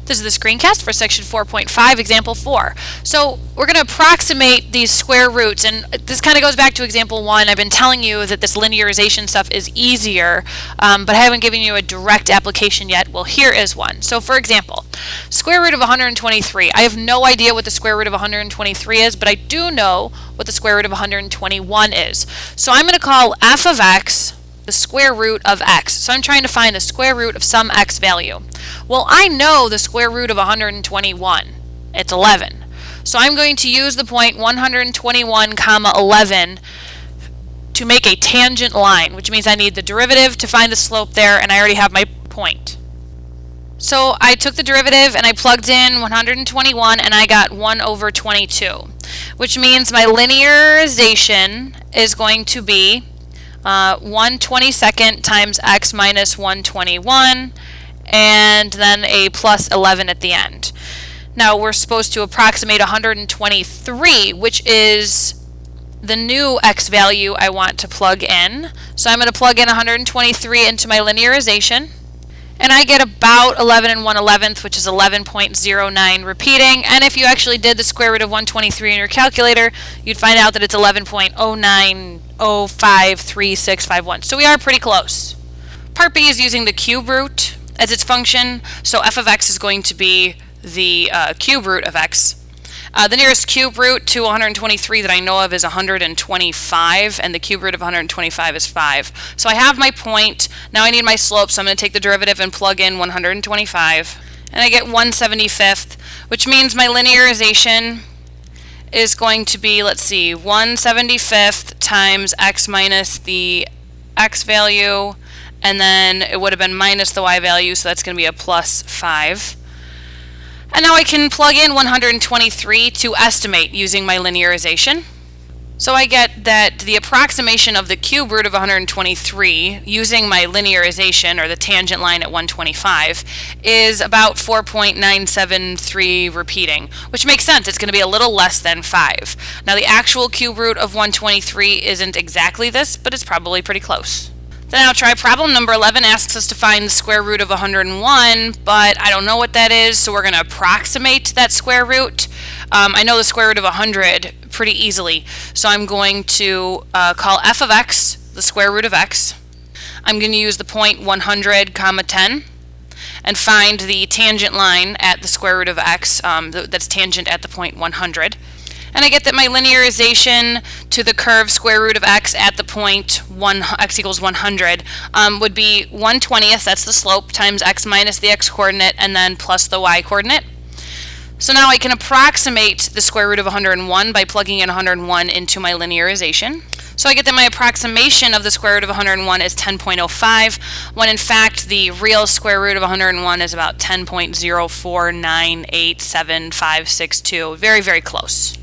This is the screencast for section 4.5, example 4. So we're going to approximate these square roots, and this kind of goes back to example 1. I've been telling you that this linearization stuff is easier, but I haven't given you a direct application yet. Well, here is one. So for example, square root of 123. I have no idea what the square root of 123 is, but I do know what the square root of 121 is. So I'm going to call f of x the square root of x. So I'm trying to find the square root of some x value. Well, I know the square root of 121. It's 11. So I'm going to use the point 121 comma 11 to make a tangent line, which means I need the derivative to find the slope there, and I already have my point. So I took the derivative and I plugged in 121 and I got 1 over 22, which means my linearization is going to be 1/22 times x minus 121, and then a plus 11 at the end. Now we're supposed to approximate 123, which is the new x value I want to plug in. So I'm going to plug in 123 into my linearization, and I get about 11 and 1/11, which is 11.09 repeating. And if you actually did the square root of 123 in your calculator, you'd find out that it's 11.09053651. So we are pretty close. Part B is using the cube root as its function. So f of x is going to be the cube root of x. The nearest cube root to 123 that I know of is 125, and the cube root of 125 is 5. So I have my point. Now I need my slope, so I'm going to take the derivative and plug in 125, and I get 1/75, which means my linearization is going to be, let's see, 1/75 times x minus the x value, and then it would have been minus the y value, so that's going to be a plus 5. And now I can plug in 123 to estimate using my linearization. So I get that the approximation of the cube root of 123 using my linearization, or the tangent line at 125, is about 4.973 repeating, which makes sense. It's going to be a little less than 5. Now the actual cube root of 123 isn't exactly this, but it's probably pretty close. Then I'll try problem number 11. Asks us to find the square root of 101, but I don't know what that is, so we're going to approximate that square root. I know the square root of 100 pretty easily, so I'm going to call f of x the square root of x. I'm going to use the point 100 comma 10 and find the tangent line at the square root of x that's tangent at the point 100. And I get that my linearization to the curve square root of x at the point x equals 100 would be 1/20, that's the slope, times x minus the x coordinate, and then plus the y coordinate. So now I can approximate the square root of 101 by plugging in 101 into my linearization. So I get that my approximation of the square root of 101 is 10.05, when in fact the real square root of 101 is about 10.04987562. Very, very close.